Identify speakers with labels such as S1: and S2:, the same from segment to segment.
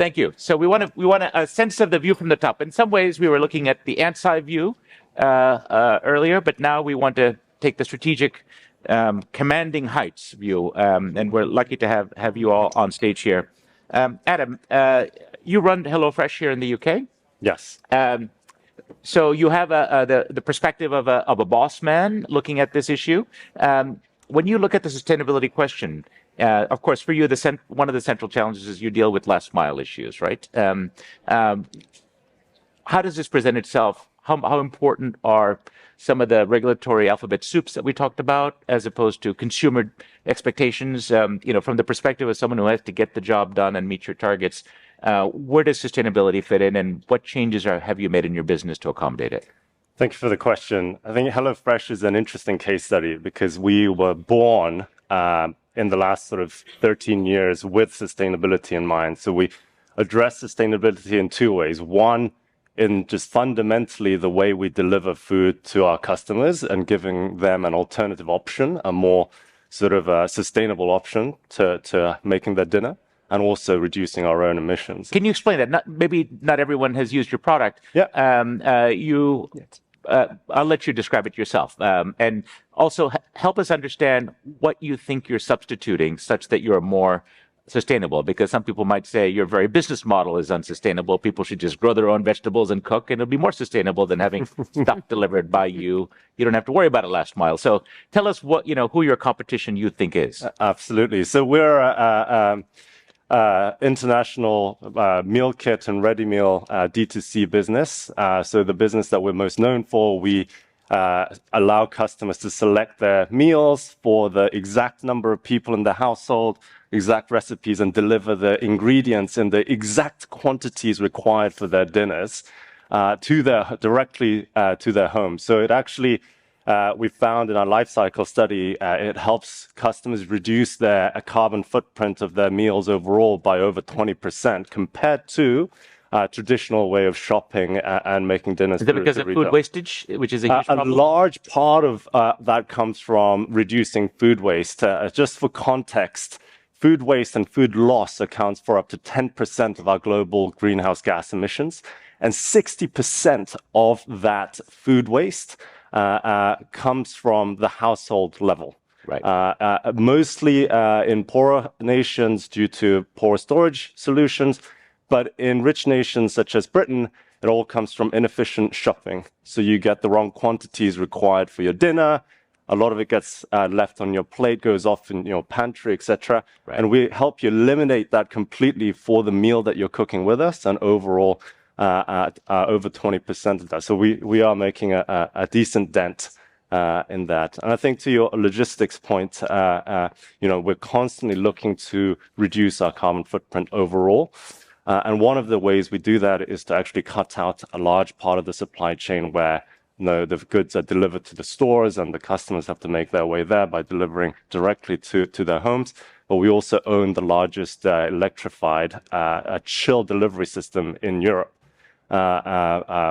S1: Thank you. So we want a sense of the view from the top. In some ways, we were looking at the ant-side view earlier, but now we want to take the strategic, commanding heights view, and we're lucky to have you all on stage here. Adam, you run HelloFresh here in the UK.
S2: Yes.
S1: So you have the perspective of a boss man looking at this issue. When you look at the sustainability question, of course, for you, one of the central challenges is you deal with last mile issues, right? How does this present itself? How important are some of the regulatory alphabet soups that we talked about, as opposed to consumer expectations? From the perspective of someone who has to get the job done and meet your targets, where does sustainability fit in, and what changes have you made in your business to accommodate it?
S2: Thank you for the question. I think HelloFresh is an interesting case study because we were born in the last sort of 13 years with sustainability in mind. So we address sustainability in two ways. One, in just fundamentally the way we deliver food to our customers and giving them an alternative option, a more sort of sustainable option to making their dinner, and also reducing our own emissions.
S1: Can you explain that? Maybe not everyone has used your product.
S2: Yeah.
S1: I'll let you describe it yourself. And also help us understand what you think you're substituting such that you're more sustainable, because some people might say your very business model is unsustainable. People should just grow their own vegetables and cook, and it'll be more sustainable than having stuff delivered by you. You don't have to worry about it last mile. So tell us who your competition you think is.
S2: Absolutely. So we're international meal kit and ready meal D2C business. So the business that we're most known for, we allow customers to select their meals for the exact number of people in the household, exact recipes, and deliver the ingredients in the exact quantities required for their dinners directly to their home. So it actually, we found in our life cycle study, it helps customers reduce their carbon footprint of their meals overall by over 20% compared to traditional way of shopping and making dinners.
S1: Is that because of food wastage, which is a huge problem?
S2: A large part of that comes from reducing food waste. Just for context, food waste and food loss accounts for up to 10% of our global greenhouse gas emissions, and 60% of that food waste comes from the household level.
S1: Right.
S2: Mostly in poorer nations due to poor storage solutions, but in rich nations such as Britain, it all comes from inefficient shopping. So you get the wrong quantities required for your dinner. A lot of it gets left on your plate, goes off in your pantry, etc.
S1: Right.
S2: And we help you eliminate that completely for the meal that you're cooking with us, and overall over 20% of that. So we are making a decent dent in that. And I think to your logistics point, we're constantly looking to reduce our carbon footprint overall. And one of the ways we do that is to actually cut out a large part of the supply chain where the goods are delivered to the stores and the customers have to make their way there by delivering directly to their homes. But we also own the largest electrified chill delivery system in Europe,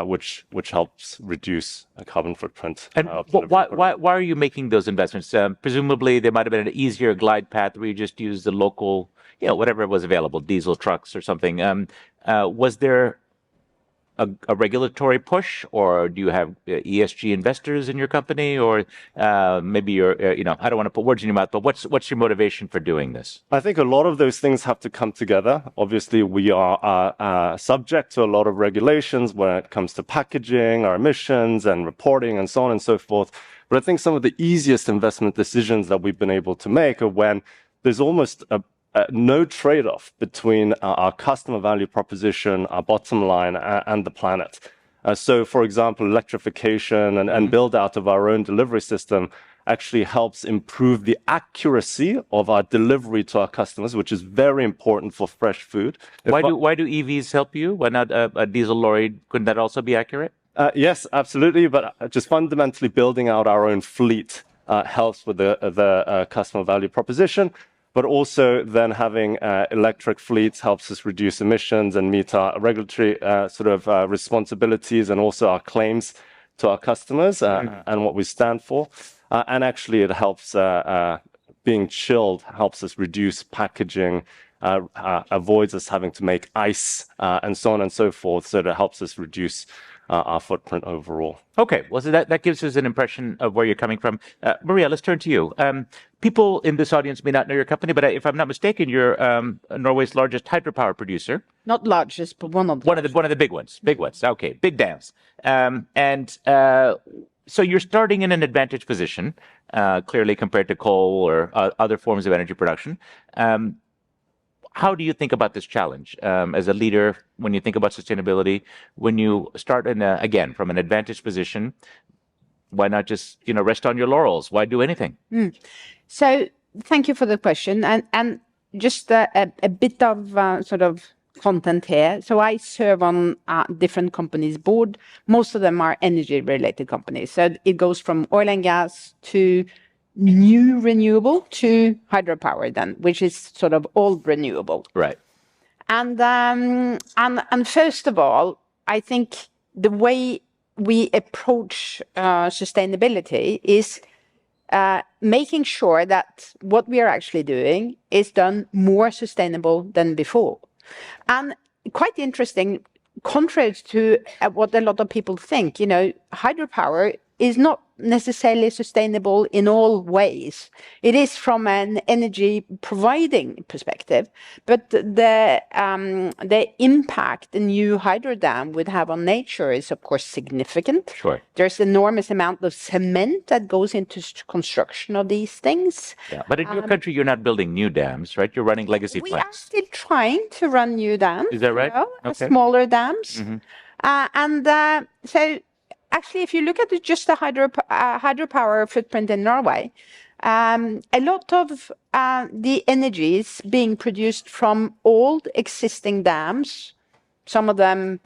S2: which helps reduce carbon footprint.
S1: And why are you making those investments? Presumably, there might have been an easier glide path where you just use the local, whatever was available, diesel trucks or something. Was there a regulatory push, or do you have ESG investors in your company, or maybe you're, I don't want to put words in your mouth, but what's your motivation for doing this?
S2: I think a lot of those things have to come together. Obviously, we are subject to a lot of regulations when it comes to packaging, our emissions and reporting and so on and so forth. But I think some of the easiest investment decisions that we've been able to make are when there's almost no trade-off between our customer value proposition, our bottom line, and the planet. So, for example, electrification and build out of our own delivery system actually helps improve the accuracy of our delivery to our customers, which is very important for fresh food.
S1: Why do EVs help you? Why not a diesel lorry? Couldn't that also be accurate?
S2: Yes, absolutely. But just fundamentally building out our own fleet helps with the customer value proposition. But also then having electric fleets helps us reduce emissions and meet our regulatory responsibilities and also our claims to our customers and what we stand for. And actually it helps, being chilled helps us reduce packaging avoids us having to make ice and so on and so forth. So that helps us reduce our footprint overall.
S1: Okay, well, so that gives us an impression of where you're coming from. Maria, let's turn to you. People in this audience may not know your company, but if I'm not mistaken, you're Norway's largest hydropower producer.
S3: Not largest, but one of the
S1: One of the big ones. Big ones. Okay, big dams. So you're starting in an advantage position, clearly compared to coal or other forms of energy production. How do you think about this challenge as a leader when you think about sustainability? When you start again from an advantage position, why not just rest on your laurels? Why do anything?
S3: So thank you for the question, and just a bit of sort of content here. So I serve on different companies' board. Most of them are energy-related companies. So it goes from oil and gas to new renewable to hydropower, then, which is sort of old renewable.
S1: Right.
S3: And first of all, I think the way we approach sustainability is making sure that what we are actually doing is done more sustainable than before. And quite interesting, contrary to what a lot of people think, hydropower is not necessarily sustainable in all ways. It is from an energy providing perspective, but the impact the new hydro dam would have on nature is of course significant.
S1: Sure.
S3: There's enormous amount of cement that goes into construction of these things.
S1: Yeah, but in your country, you're not building new dams, right? You're running legacy
S3: We are
S1: plants.
S3: still trying to run new dams.
S1: Is that right? Okay.
S3: Smaller dams. So actually, if you look at just the hydropower footprint in Norway, a lot of the energy is being produced from old existing dams, most of them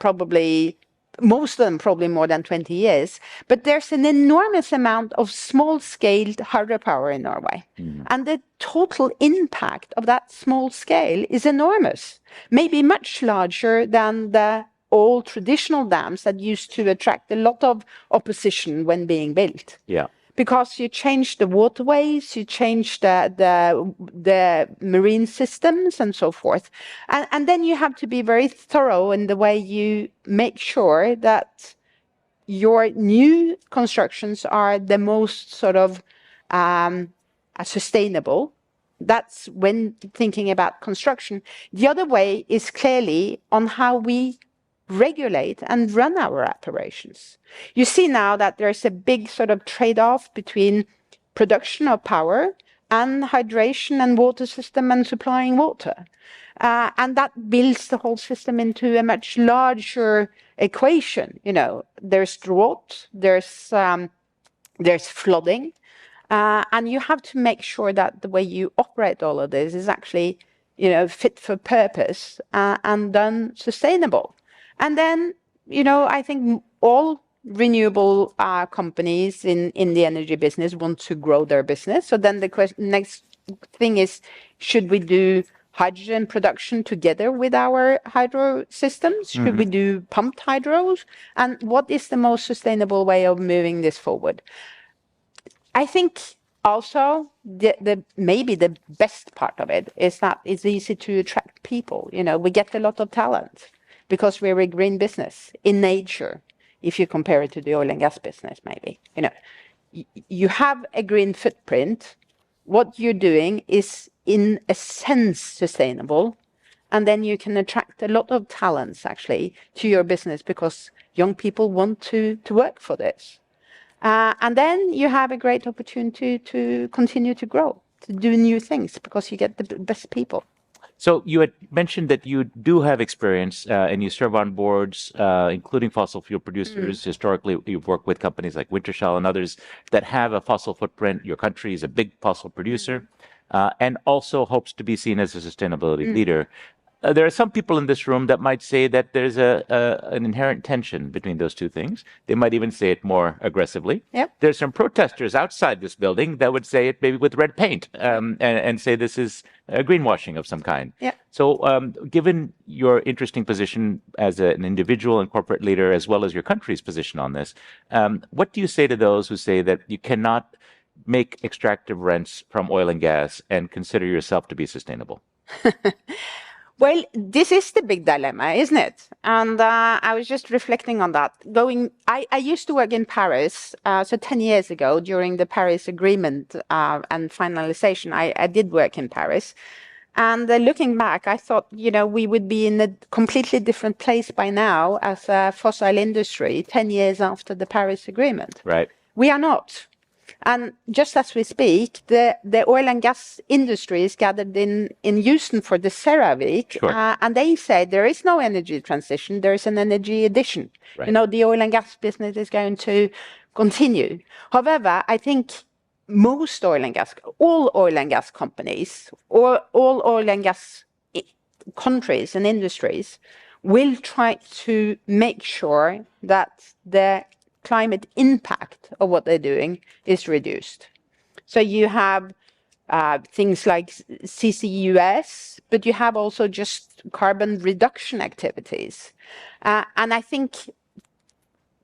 S3: probably more than 20 years, but there's an enormous amount of small-scaled hydropower in Norway. And the total impact of that small scale is enormous, maybe much larger than the old traditional dams that used to attract a lot of opposition when being built.
S1: Yeah.
S3: Because you change the waterways, you change the marine systems and so forth. And then you have to be very thorough in the way you make sure that your new constructions are the most sort of sustainable. That's when thinking about construction. The other way is clearly on how we regulate and run our operations. You see now that there's a big sort of trade-off between production of power and hydration and water system and supplying water. And that builds the whole system into a much larger equation. There's drought, there's flooding, and you have to make sure that the way you operate all of this is actually, fit for purpose and done sustainable. And then, I think all renewable companies in the energy business want to grow their business. So then the next thing is, should we do hydrogen production together with our hydro systems? Should we do pumped hydros? And what is the most sustainable way of moving this forward? I think also maybe the best part of it is that it's easy to attract people. We get a lot of talent, because we're a green business in nature, if you compare it to the oil and gas business, maybe. You have a green footprint. What you're doing is, in a sense, sustainable. And then you can attract a lot of talents, actually, to your business, because young people want to work for this. And then you have a great opportunity to continue to grow, to do new things, because you get the best people.
S1: So you had mentioned that you do have experience and you serve on boards, including fossil fuel producers. Historically, you've worked with companies like Wintershall and others that have a fossil footprint. Your country is a big fossil producer and also hopes to be seen as a sustainability leader. There are some people in this room that might say that there's an inherent tension between those two things. They might even say it more aggressively.
S3: Yep.
S1: There's some protesters outside this building that would say it maybe with red paint and say this is greenwashing of some kind.
S3: Yep.
S1: So given your interesting position as an individual and corporate leader, as well as your country's position on this, what do you say to those who say that you cannot make extractive rents from oil and gas and consider yourself to be sustainable?
S3: Well, this is the big dilemma, isn't it? And I was just reflecting on that. I used to work in Paris, so 10 years ago during the Paris Agreement and finalization, I did work in Paris. And looking back, I thought, we would be in a completely different place by now as a fossil industry 10 years after the Paris Agreement.
S1: Right.
S3: We are not. And just as we speak, the oil and gas industry is gathered in Houston for the CERAWeek,
S1: Sure.
S3: and they say there is no energy transition, there is an energy addition.
S1: Right.
S3: The oil and gas business is going to continue. However, I think all oil and gas companies, or all oil and gas countries and industries will try to make sure that the climate impact of what they're doing is reduced. So you have things like CCUS, but you have also just carbon reduction activities. And I think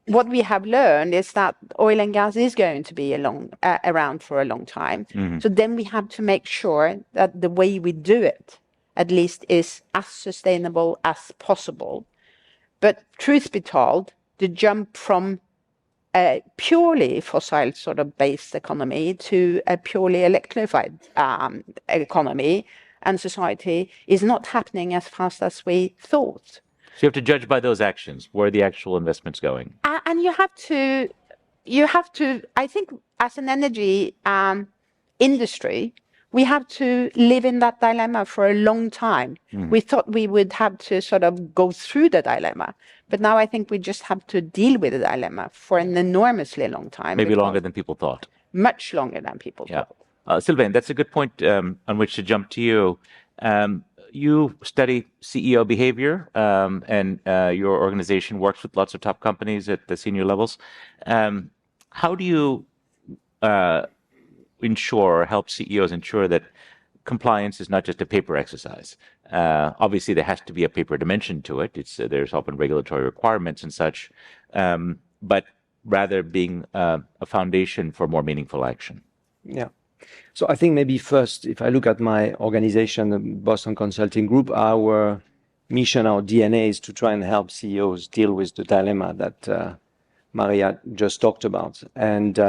S3: what we have learned is that oil and gas is going to be around for a long time. Mm-hmm. So then we have to make sure that the way we do it, at least, is as sustainable as possible. But truth be told, the jump from a purely fossil sort of based economy to a purely electrified economy and society is not happening as fast as we thought.
S1: So you have to judge by those actions. Where are the actual investments going?
S3: And you have to, I think, as an energy industry, we have to live in that dilemma for a long time. Mm. We thought we would have to sort of go through the dilemma, but now I think we just have to deal with the dilemma for an enormously long time.
S1: Maybe longer than people thought.
S3: Much longer than people thought.
S1: Sylvain, that's a good point on which to jump to you. You study CEO behavior, and your organization works with lots of top companies at the senior levels. How do you help CEOs ensure that compliance is not just a paper exercise? Obviously, there has to be a paper dimension to it. There's often regulatory requirements and such, but rather being a foundation for more meaningful action.
S4: Yeah. So I think maybe first, if I look at my organization, the Boston Consulting Group, our mission, our DNA is to try and help CEOs deal with the dilemma that Maria just talked about. And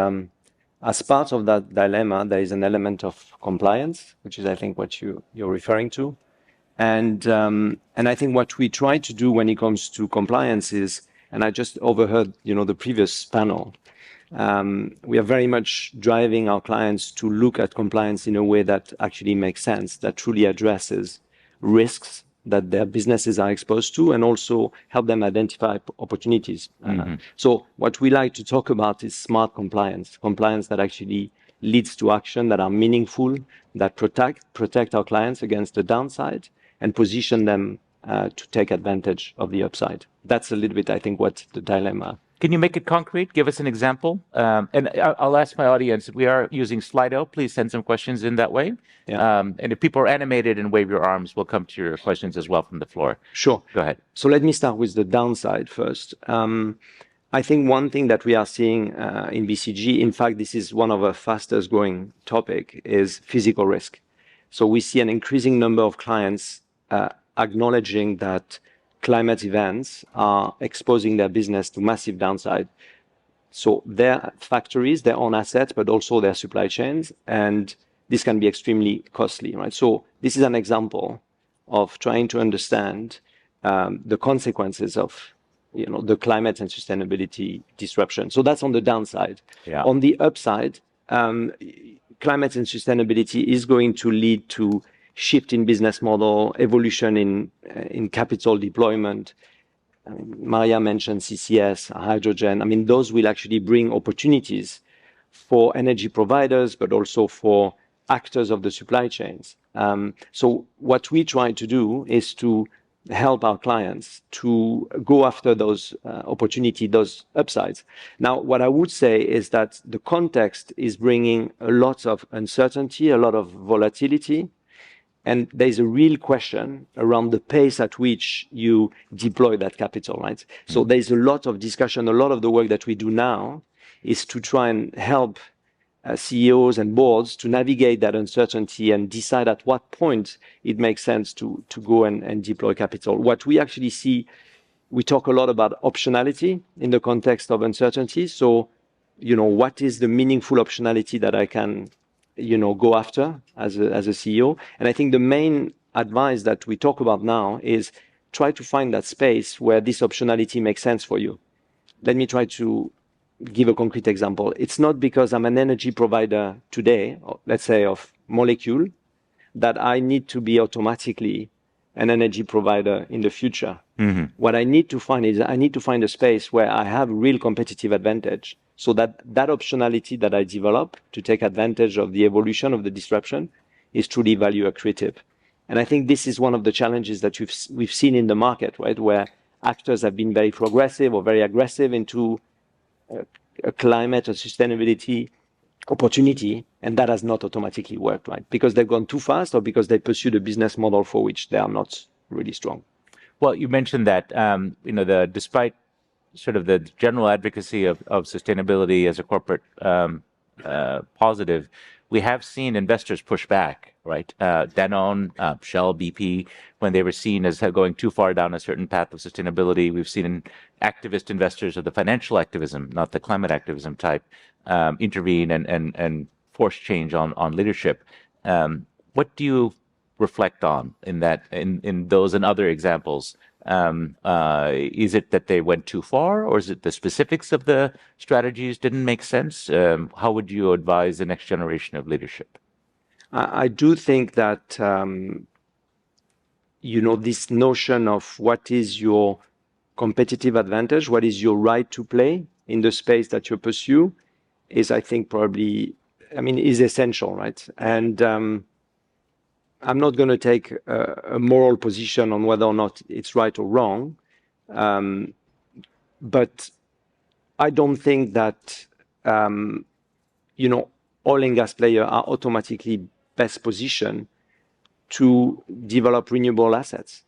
S4: as part of that dilemma, there is an element of compliance, which is, I think, what you're referring to. And I think what we try to do when it comes to compliance is, and I just overheard, the previous panel, we are very much driving our clients to look at compliance in a way that actually makes sense, that truly addresses risks that their businesses are exposed to, and also help them identify opportunities. Mm-hmm. So what we like to talk about is smart compliance that actually leads to action that are meaningful, that protect our clients against the downside, and position them to take advantage of the upside. That's a little bit, I think, what the dilemma.
S1: Can you make it concrete? Give us an example. And I'll ask my audience, we are using Slido. Please send some questions in that way. Yeah. And if people are animated and wave your arms, we'll come to your questions as well from the floor.
S4: Sure.
S1: Go ahead.
S4: So let me start with the downside first. I think one thing that we are seeing in BCG, in fact, this is one of our fastest growing topic, is physical risk. So we see an increasing number of clients acknowledging that climate events are exposing their business to massive downside. So their factories, their own assets, but also their supply chains, and this can be extremely costly, right? So this is an example of trying to understand the consequences of, the climate and sustainability disruption. So that's on the downside. Yeah. On the upside, climate and sustainability is going to lead to shift in business model, evolution in capital deployment. Maria mentioned CCS, hydrogen. Those will actually bring opportunities for energy providers, but also for actors of the supply chains. So what we try to do is to help our clients to go after those opportunities, those upsides. Now, what I would say is that the context is bringing a lot of uncertainty, a lot of volatility. And there's a real question around the pace at which you deploy that capital, right? Mm-hmm. So there's a lot of discussion. A lot of the work that we do now is to try and help CEOs and boards to navigate that uncertainty and decide at what point it makes sense to go and deploy capital. What we actually see, we talk a lot about optionality in the context of uncertainty. So, what is the meaningful optionality that I can, go after as a CEO? And I think the main advice that we talk about now is try to find that space where this optionality makes sense for you. Let me try to give a concrete example. It's not because I'm an energy provider today, let's say of molecule, that I need to be automatically an energy provider in the future. Mm-hmm. What I need to find is I need to find a space where I have real competitive advantage, so that optionality that I develop to take advantage of the evolution of the disruption is truly value accretive. And I think this is one of the challenges that we've seen in the market, right, where actors have been very progressive or very aggressive into a climate or sustainability opportunity, and that has not automatically worked, right? Because they've gone too fast or because they pursued a business model for which they are not really strong.
S1: Well, you mentioned that, despite sort of the general advocacy of sustainability as a corporate positive, we have seen investors push back, right? Danone, Shell, BP, when they were seen as going too far down a certain path of sustainability. We've seen activist investors of the financial activism, not the climate activism type, intervene and force change on leadership. What do you reflect on in those and other examples? Is it that they went too far, or is it the specifics of the strategies didn't make sense? How would you advise the next generation of leadership?
S4: I do think that, this notion of what is your competitive advantage, what is your right to play in the space that you pursue, is, I think, is essential, right? And I'm not going to take a moral position on whether or not it's right or wrong, but I don't think that oil and gas players are automatically best positioned to develop renewable assets.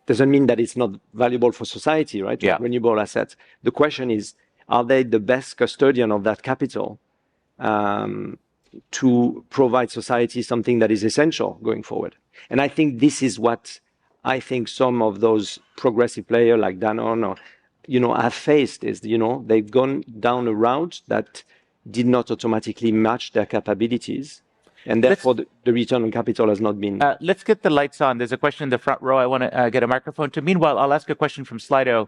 S4: Doesn't mean that it's not valuable for society, right?
S1: Yeah.
S4: Renewable assets. The question is, are they the best custodian of that capital to provide society something that is essential going forward? And I think this is what I think some of those progressive players like Danone or, have faced is, they've gone down a route that did not automatically match their capabilities. And therefore, the return on capital has not been...
S1: Let's get the lights on. There's a question in the front row I want to get a microphone to. Meanwhile, I'll ask a question from Slido.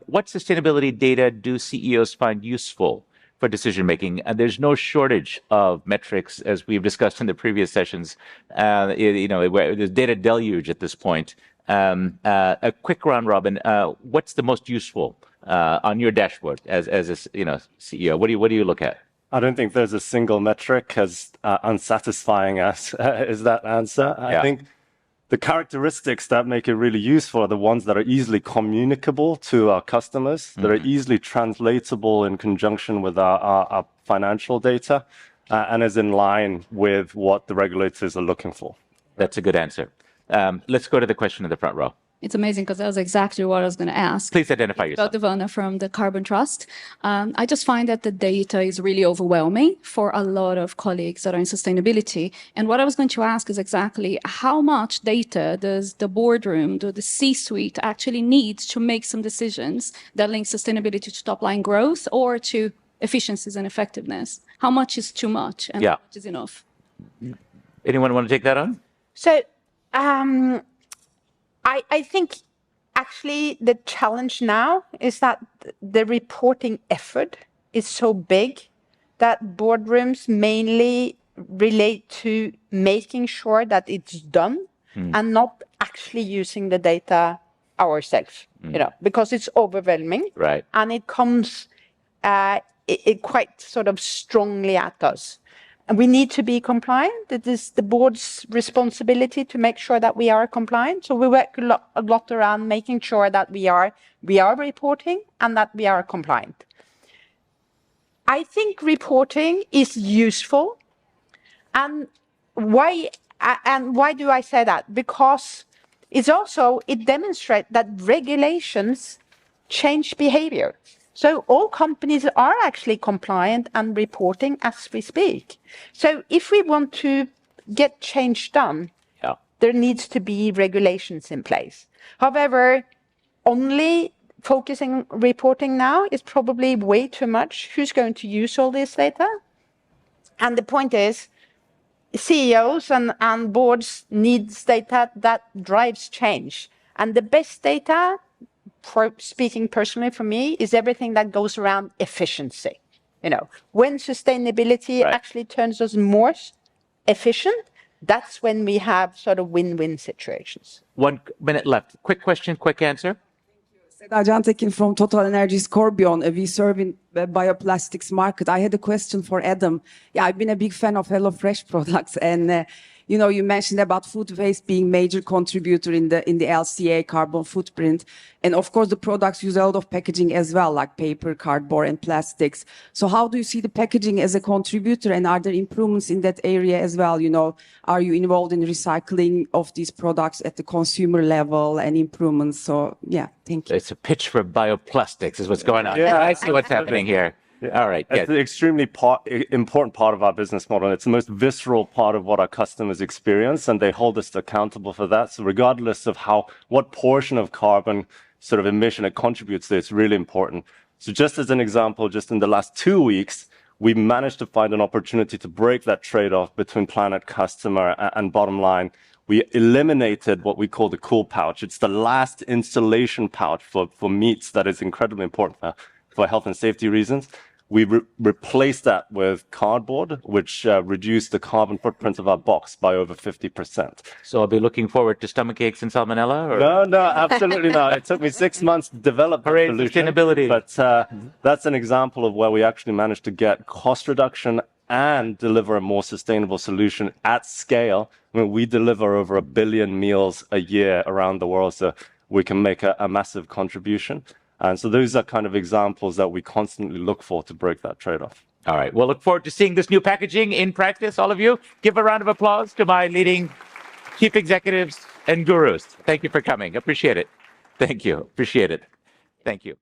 S1: What sustainability data do CEOs find useful for decision-making? And there's no shortage of metrics, as we've discussed in the previous sessions. There's data deluge at this point. A quick round robin. What's the most useful on your dashboard as a CEO? What do you look at?
S2: I don't think there's a single metric as unsatisfying as is that answer. I think the characteristics that make it really useful are the ones that are easily communicable to our customers, that are easily translatable in conjunction with our financial data, and is in line with what the regulators are looking for.
S1: That's a good answer. Let's go to the question in the front row.
S5: It's amazing because that was exactly what I was going to ask.
S1: Please identify yourself.
S5: Devona from the Carbon Trust. I just find that the data is really overwhelming for a lot of colleagues that are in sustainability. And what I was going to ask is exactly how much data does the boardroom, the C-suite actually need to make some decisions that link sustainability to top-line growth or to efficiencies and effectiveness? How much is too much and how much is enough?
S1: Anyone want to take that on?
S3: So, I think actually the challenge now is that the reporting effort is so big that boardrooms mainly relate to making sure that it's done and not actually using the data ourselves, because it's overwhelming.
S1: Right.
S3: And it comes it quite sort of strongly at us. And we need to be compliant. It is the board's responsibility to make sure that we are compliant. So we work a lot around making sure that we are reporting and that we are compliant. I think reporting is useful. And why do I say that? Because it demonstrates that regulations change behavior. So all companies are actually compliant and reporting as we speak. So if we want to get change done,
S1: Yeah.
S3: there needs to be regulations in place. However, only focusing on reporting now is probably way too much. Who's going to use all this data? And the point is, CEOs and boards need data that drives change. And the best data, for speaking personally for me, is everything that goes around efficiency. You know, when sustainability
S1: Right.
S3: actually turns us more efficient, that's when we have sort of win-win situations.
S1: 1 minute left. Quick question, quick answer.
S6: Seda Tekin from Total Energy Scorpion. We serve in the bioplastics market. I had a question for Adam. Yeah, I've been a big fan of HelloFresh products, and you mentioned about food waste being major contributor in the LCA carbon footprint, and of course the products use a lot of packaging as well, like paper, cardboard, and plastics. So how do you see the packaging as a contributor, and are there improvements in that area as well? Are you involved in recycling of these products at the consumer level and improvements? So yeah, thank you.
S1: It's a pitch for bioplastics is what's going on.
S2: Yeah.
S1: I see what's happening here. All right.
S2: It's
S1: Yeah.
S2: an extremely important part of our business model. It's the most visceral part of what our customers experience, and they hold us accountable for that. So regardless of what portion of carbon sort of emission it contributes to, it's really important. So just as an example, just in the last 2 weeks, we managed to find an opportunity to break that trade-off between planet, customer, and bottom line. We eliminated what we call the cool pouch. It's the last installation pouch for meats that is incredibly important for health and safety reasons. We replaced that with cardboard, which reduced the carbon footprint of our box by over 50%.
S1: So I'll be looking forward to stomach aches and salmonella? Or?
S2: No, absolutely not. It took me 6 months to develop the
S1: Hooray,
S2: solution.
S1: sustainability.
S2: But that's an example of where we actually managed to get cost reduction and deliver a more sustainable solution at scale. I mean, we deliver over 1 billion meals a year around the world, so we can make a massive contribution. And so those are kind of examples that we constantly look for to break that trade-off.
S1: All right. Well, look forward to seeing this new packaging in practice, all of you. Give a round of applause to my leading chief executives and gurus. Thank you for coming. Appreciate it. Thank you. Appreciate it. Thank you.